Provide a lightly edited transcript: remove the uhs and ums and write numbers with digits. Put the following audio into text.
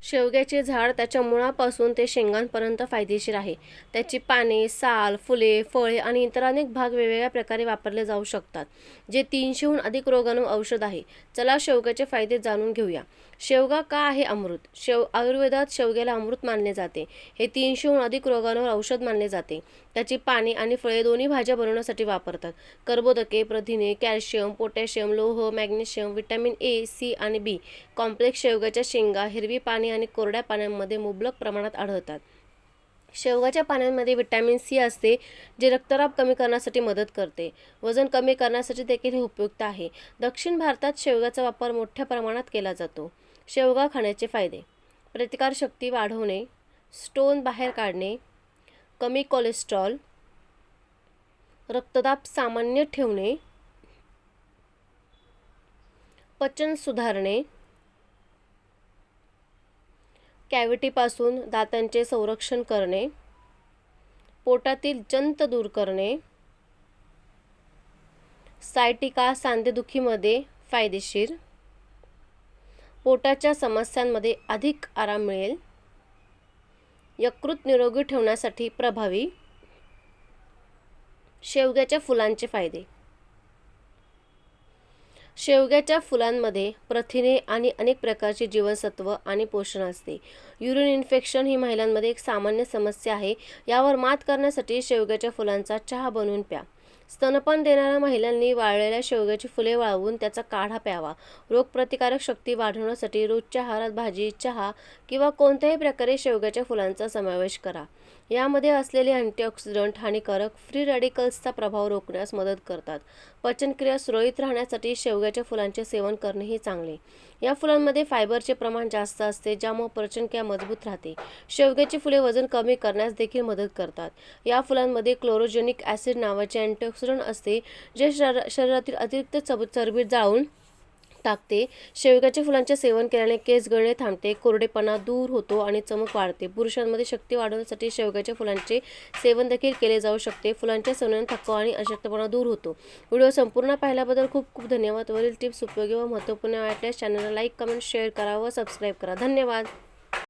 शेवग्याचे झाड त्याच्या मुळापासून ते शेंगांपर्यंत फायदेशीर आहे. त्याची पाने, साल, फुले, फळे आणि इतर अनेक भाग वेगवेगळ्या प्रकारे वापरले जाऊ शकतात, जे 300हून अधिक रोगांवर औषध आहे. चला शेवग्याचे फायदे जाणून घेऊया. शेवगा का आहे अमृत? आयुर्वेदात शेवग्याला अमृत मानले जाते. हे 300हून अधिक रोगांवर औषध मानले जाते. त्याची पाने आणि फळे दोन्ही भाज्या बनवण्यासाठी वापरतात. कर्बोदके, प्रथिने, कॅल्शियम, पोटॅशियम, लोह, मॅग्नेशियम, व्हिटॅमिन ए, सी आणि बी कॉम्प्लेक्स शेवग्याच्या शेंगा हिरवी पाने आणि कोरड्या पानांमध्ये मुबलक प्रमाणात आढळतात. शेवगाच्या पानांमध्ये व्हिटॅमिन सी असते, जे रक्तदाब कमी करण्यासाठी मदत करते. वजन कमी करण्यासाठी देखील हे उपयुक्त आहे. दक्षिण भारतात शेवगाचा वापर मोठ्या प्रमाणात केला जातो. शेवगा खाण्याचे फायदे: प्रतिकारशक्ती वाढवणे, स्टोन बाहेर काढणे, कमी कोलेस्ट्रॉल, रक्तदाब सामान्य ठेवणे, पचन सुधारणे, कॅव्हिटीपासून दातांचे संरक्षण करणे, पोटातील जंत दूर करणे, सायटिका सांधेदुखीमध्ये फायदेशीर, पोटाच्या समस्यांमध्ये अधिक आराम मिळेल, यकृत निरोगी ठेवण्यासाठी प्रभावी. शेवग्याच्या फुलांचे फायदे: शेवग्याच्या फुलांमध्ये प्रथिने आणि अनेक प्रकारचे जीवनसत्व आणि पोषण असते. युरिन इन्फेक्शन ही महिलांमध्ये एक सामान्य समस्या आहे. यावर मात करण्यासाठी शेवग्याच्या फुलांचा चहा बनवून प्या. स्तनपान देणाऱ्या महिलांनी वाळलेल्या शेवग्याची फुले वाळवून त्याचा काढा प्यावा. रोगप्रतिकारक शक्ती वाढवण्यासाठी रोजच्या आहारात भाजी, चहा किंवा कोणत्याही प्रकारे शेवग्याच्या फुलांचा समावेश करा. यामध्ये असलेले अँटीऑक्सिडंट हानिकारक फ्री रॅडिकल्सचा प्रभाव रोखण्यास मदत करतात. पचनक्रिया सुरळीत राहण्यासाठी शेवग्याच्या फुलांचे सेवन करणेही चांगले. या फुलांमध्ये फायबरचे प्रमाण जास्त असते, ज्यामुळे पचनक्रिया मजबूत राहते. शेवग्याची फुले वजन कमी करण्यास देखील मदत करतात. या फुलांमध्ये क्लोरोजेनिक ॲसिड नावाचे अँटीऑक्सिडंट असते, जे शरीरातील अतिरिक्त चरबी जाळून टाकते. शेवग्याच्या फुलांचे सेवन केल्याने केस गळणे थांबते, कोरडेपणा दूर होतो आणि चमक वाढते. पुरुषांमध्ये शक्ती वाढवण्यासाठी शेवग्याच्या फुलांचे सेवन देखील केले जाऊ शकते. फुलांच्या सेवनाने थकवा आणि अशक्तपणा दूर होतो. व्हिडिओ संपूर्ण पाहिल्याबद्दल खूप खूप धन्यवाद. वरील टिप्स उपयोगी व महत्त्वपूर्ण वाटल्यास चॅनलला लाईक, कमेंट, शेअर करा व सबस्क्राईब करा. धन्यवाद.